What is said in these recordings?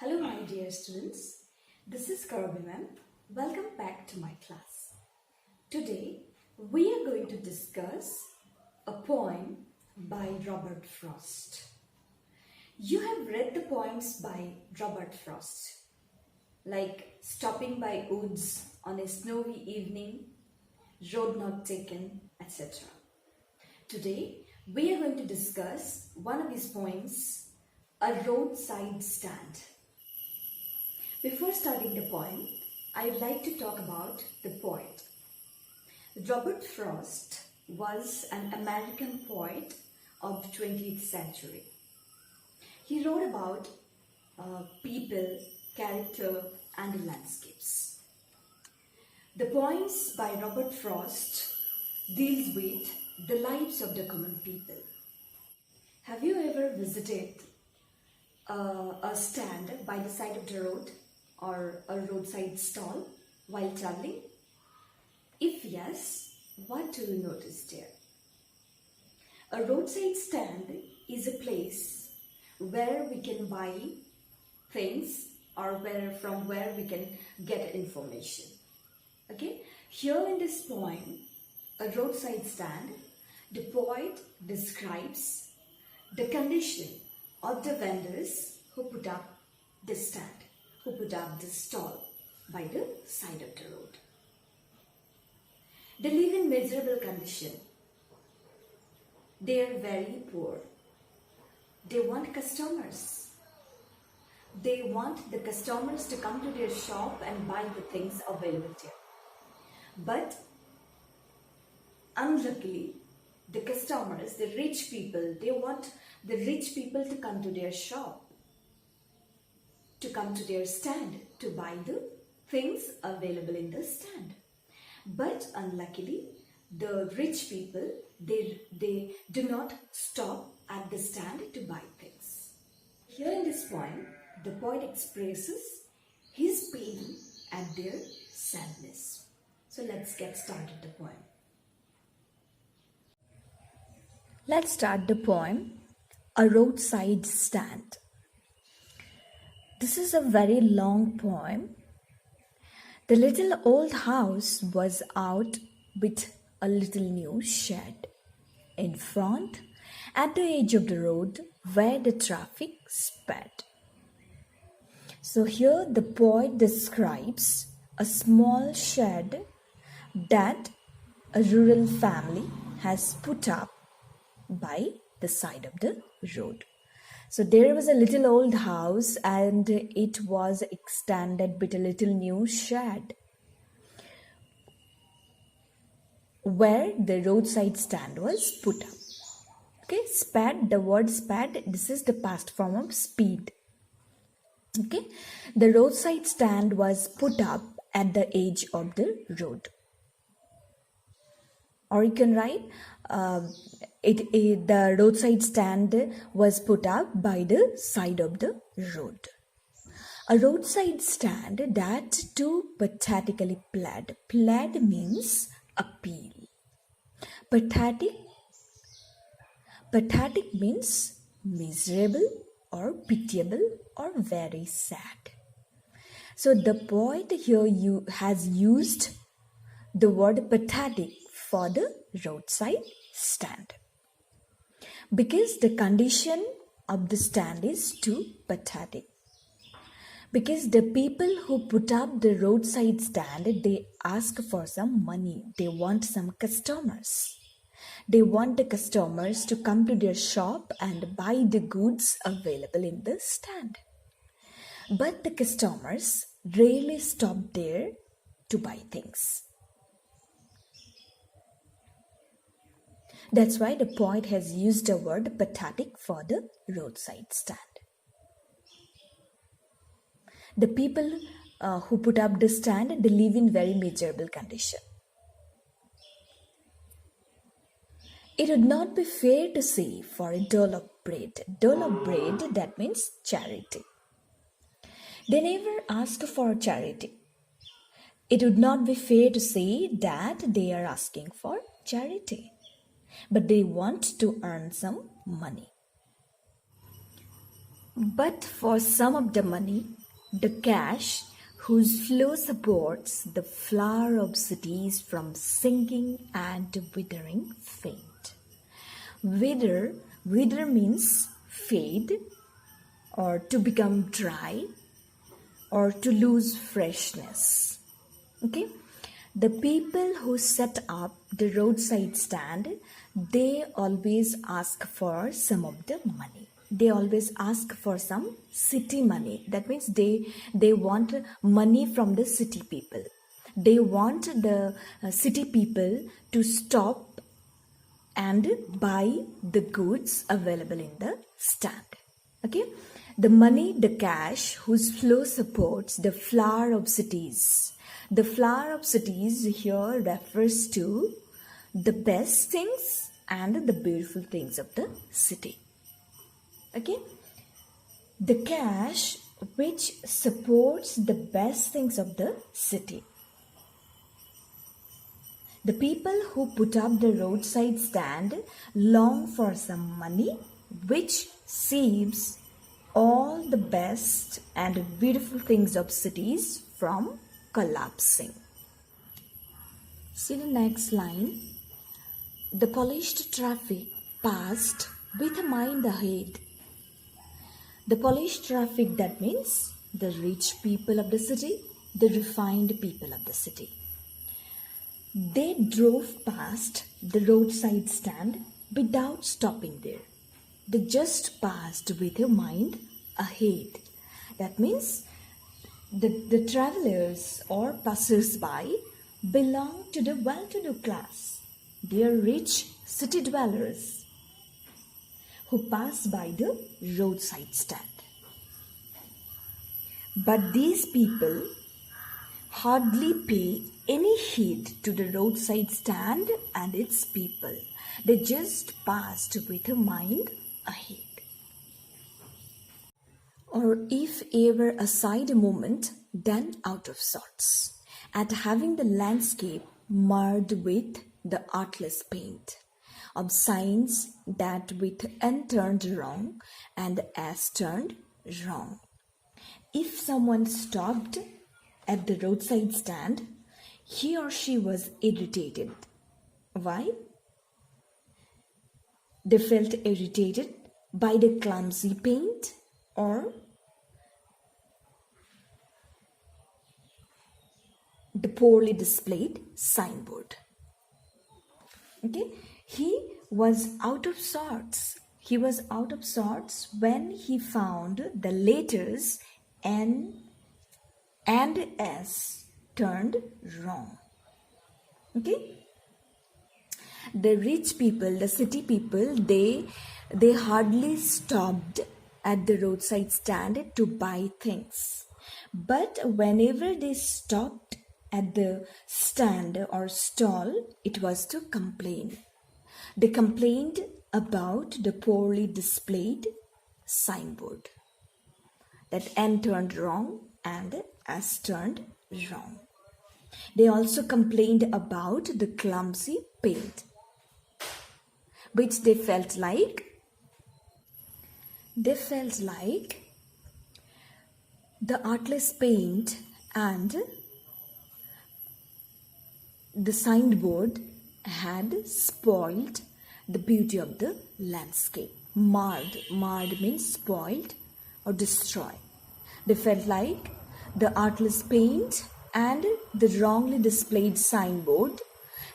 Hello my dear students, this is Karabi ma'am. Welcome back to my class. Today we are going to discuss a poem by Robert Frost. You have read the poems by Robert Frost, like Stopping by Woods on a Snowy Evening, Road Not Taken, etc. Today we are going to discuss one of his poems, A Roadside Stand. Before starting the poem, I would like to talk about the poet. Robert Frost was an American poet of the 20th century. He wrote about people, character, and landscapes. The poems by Robert Frost deals with the lives of the common people. Have you ever visited a stand by the side of the road or a roadside stall while traveling? If yes, what do you notice there? A roadside stand is a place where we can buy things or from where we can get information. Okay, here in this poem, A Roadside Stand, the poet describes the condition of the vendors who put up the stand, who put up the stall by the side of the road. They live in miserable condition. They are very poor. They want customers. They want the customers to come to their shop and buy the things available there. But unluckily, the customers, the rich people, they want the rich people to come to their shop, to come to their stand to buy the things available in the stand. But unluckily, the rich people, they do not stop at the stand to buy things. Here in this poem, the poet expresses his pain at their sadness. So let's get started the poem. Let's start the poem, A Roadside Stand. This is a very long poem. The little old house was out with a little new shed in front at the edge of the road where the traffic sped. So here the poet describes a small shed that a rural family has put up by the side of the road. So there was a little old house and it was extended with a little new shed where the roadside stand was put up. Okay, sped, the word sped, this is the past form of speed. Okay, the roadside stand was put up at the edge of the road. Or you can write, the roadside stand was put up by the side of the road. A roadside stand that too pathetically pled. Pled means appeal. Pathetic means miserable or pitiable or very sad. So the poet here has used the word pathetic for the roadside stand, because the condition of the stand is too pathetic. Because the people who put up the roadside stand, they ask for some money. They want some customers. They want the customers to come to their shop and buy the goods available in the stand. But the customers rarely stop there to buy things. That's why the poet has used the word pathetic for the roadside stand. The people who put up the stand, they live in very miserable condition. It would not be fair to say for a dole of bread. Dole of bread, that means charity. They never ask for charity. It would not be fair to say that they are asking for charity, but they want to earn some money. But for some of the money, the cash whose flow supports the flower of cities from sinking and withering fade. Wither means fade or to become dry or to lose freshness. Okay? The people who set up the roadside stand, they always ask for some of the money. They always ask for some city money. That means they want money from the city people. They want the city people to stop and buy the goods available in the stand. Okay? The money, the cash, whose flow supports the flower of cities. The flower of cities here refers to the best things and the beautiful things of the city. Okay? The cash which supports the best things of the city. The people who put up the roadside stand long for some money which saves all the best and beautiful things of cities from collapsing. See the next line. The polished traffic passed with a mind ahead. The polished traffic, that means the rich people of the city, the refined people of the city. They drove past the roadside stand without stopping there. They just passed with a mind ahead. That means the travelers or passers-by belong to the well-to-do class. They are rich city dwellers who pass by the roadside stand. But these people hardly pay any heed to the roadside stand and its people. They just passed with a mind ahead. Or if ever aside a moment, then out of sorts, at having the landscape marred with the artless paint of signs that with N turned wrong and S turned wrong. If someone stopped at the roadside stand, he or she was irritated. Why? They felt irritated by the clumsy paint or the poorly displayed signboard. Okay, he was out of sorts. He was out of sorts when he found the letters N and S turned wrong. Okay, the rich people, the city people, they hardly stopped at the roadside stand to buy things, but whenever they stopped at the stand or stall, it was to complain. They complained about the poorly displayed signboard, that N turned wrong and S turned wrong. They also complained about the clumsy paint, which they felt like the artless paint and the signboard had spoiled the beauty of the landscape. Marred means spoiled or destroy. They felt like the artless paint and the wrongly displayed signboard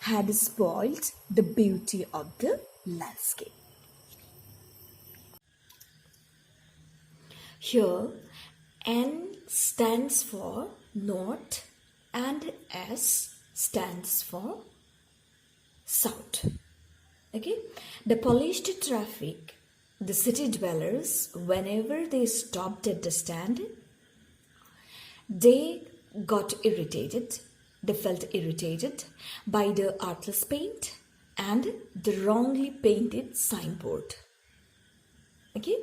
had spoiled the beauty of the landscape. Here, N stands for north and S stands for south. Okay, the polished traffic, the city dwellers, whenever they stopped at the stand, they got irritated. They felt irritated by the artless paint and the wrongly painted signboard. Okay,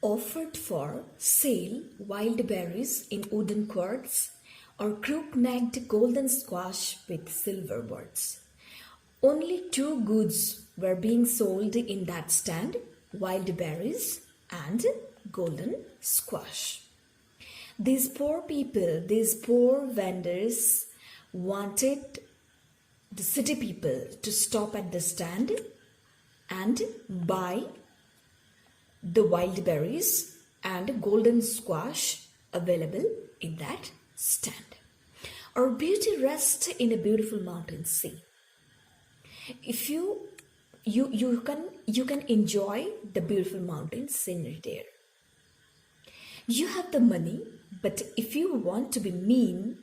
offered for sale wild berries in wooden quarts or crook-necked golden squash with silver words. Only two goods were being sold in that stand, wild berries and golden squash. These poor people, these poor vendors wanted the city people to stop at the stand and buy the wild berries and golden squash available in that stand. Our beauty rests in a beautiful mountain sea. If you can enjoy the beautiful mountain scenery there. You have the money, but if you want to be mean,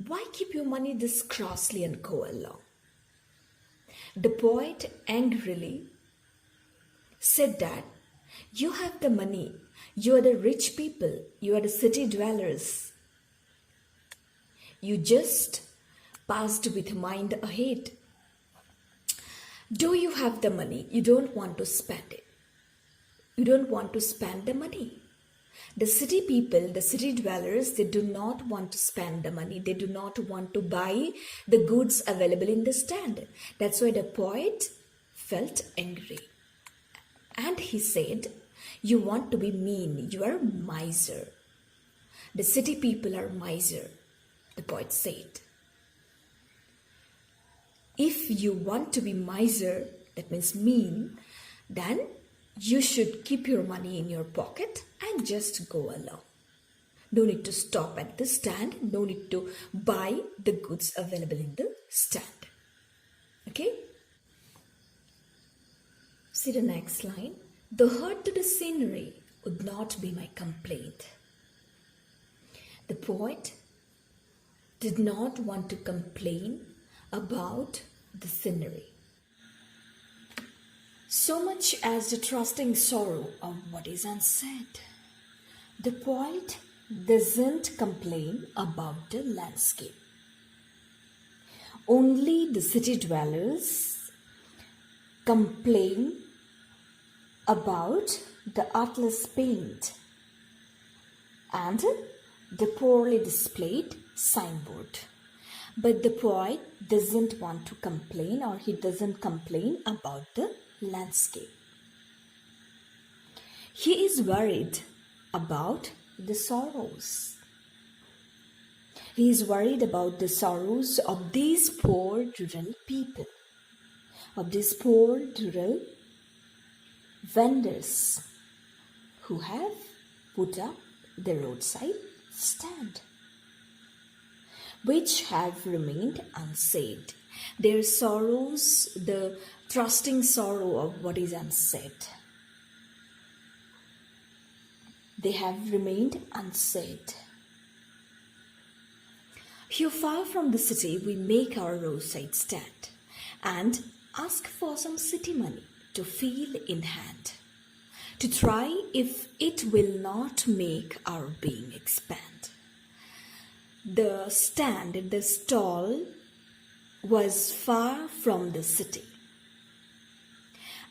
why keep your money this crossly and go along? The poet angrily said that you have the money, you are the rich people, you are the city dwellers. You just passed with mind ahead. Do you have the money? You don't want to spend it. You don't want to spend the money. The city people, the city dwellers, they do not want to spend the money. They do not want to buy the goods available in the stand. That's why the poet felt angry. And he said, you want to be mean. You are miser. The city people are miser, the poet said. If you want to be miser, that means mean, then you should keep your money in your pocket and just go along. No need to stop at the stand. No need to buy the goods available in the stand. Okay? See the next line. The hurt to the scenery would not be my complaint. The poet did not want to complain about the scenery so much as the trusting sorrow of what is unsaid. The poet doesn't complain about the landscape. Only the city dwellers complain about the artless paint and the poorly displayed signboard. But the poet doesn't want to complain, or he doesn't complain about the landscape. He is worried about the sorrows. He is worried about the sorrows of these poor rural people, of these poor rural vendors who have put up the roadside stand, which have remained unsaid. Their sorrows, the trusting sorrow of what is unsaid, they have remained unsaid. Here far from the city, we make our roadside stand and ask for some city money to feel in hand, to try if it will not make our being expand. The stand, the stall was far from the city.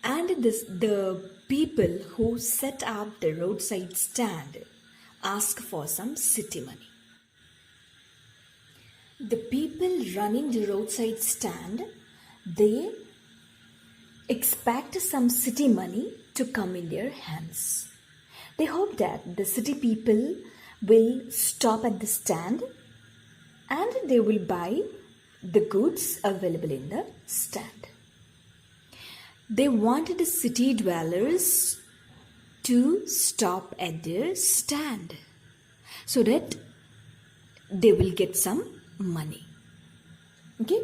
And the people who set up the roadside stand ask for some city money. The people running the roadside stand, they expect some city money to come in their hands. They hope that the city people will stop at the stand and they will buy the goods available in the stand. They wanted the city dwellers to stop at their stand so that they will get some money. Okay?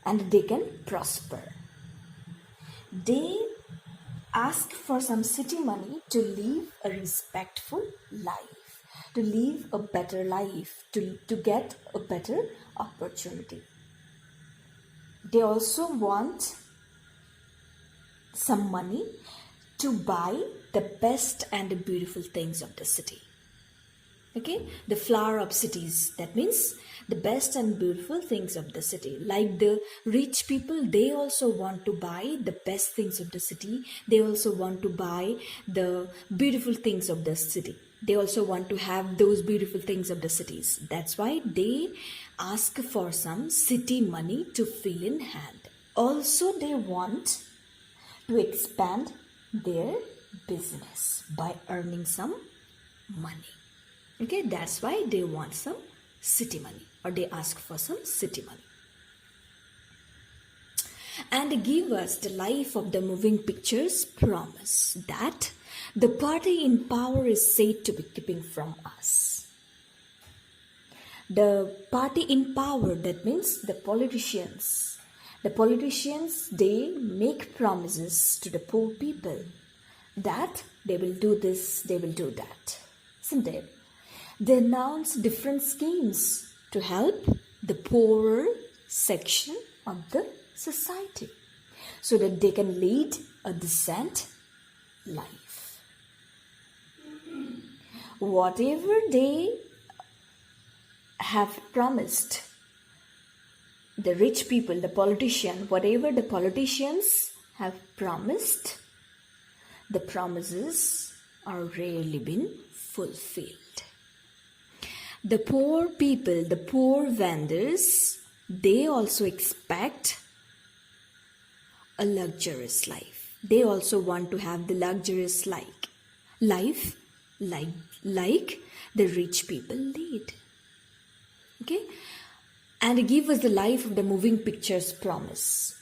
And they can prosper. They ask for some city money to live a respectful life, to live a better life, to get a better opportunity. They also want some money to buy the best and the beautiful things of the city. Okay, the flower of cities, that means the best and beautiful things of the city. Like the rich people, they also want to buy the best things of the city. They also want to buy the beautiful things of the city. They also want to have those beautiful things of the cities. That's why they ask for some city money to fill in hand. Also, they want to expand their business, by earning some money. Okay, that's why they want some city money, or they ask for some city money. And give us the life of the moving pictures promise that the party in power is said to be keeping from us. The party in power, that means the politicians. The politicians, they make promises to the poor people that they will do this, they will do that, isn't it? They announce different schemes to help the poorer section of the society so that they can lead a decent life. Whatever they have promised, the rich people, the politician, whatever the politicians have promised, the promises are rarely been fulfilled. The poor people, the poor vendors, they also expect a luxurious life. They also want to have the luxurious life like the rich people lead. Okay? And give us the life of the moving pictures promise.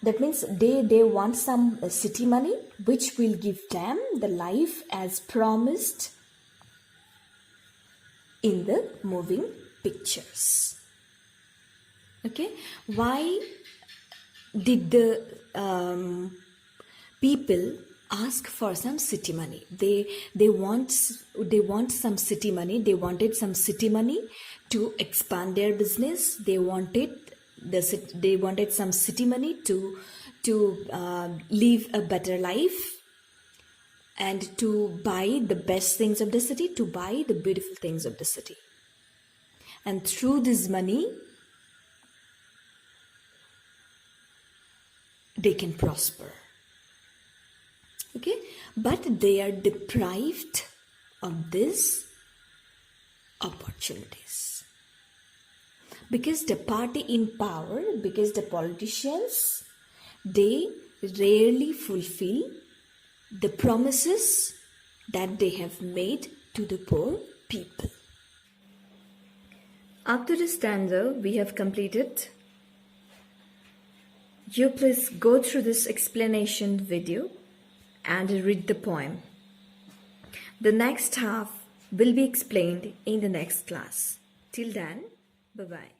That means they want some city money which will give them the life as promised in the moving pictures. Okay, why did the people ask for some city money? They want some city money. They wanted some city money to expand their business. They wanted some city money to live a better life, and to buy the best things of the city, to buy the beautiful things of the city. And through this money, they can prosper. Okay, but they are deprived of these opportunities because the party in power, because the politicians, they rarely fulfill the promises that they have made to the poor people. After this stanza, we have completed. You please go through this explanation video and read the poem. The next half will be explained in the next class. Till then, bye-bye.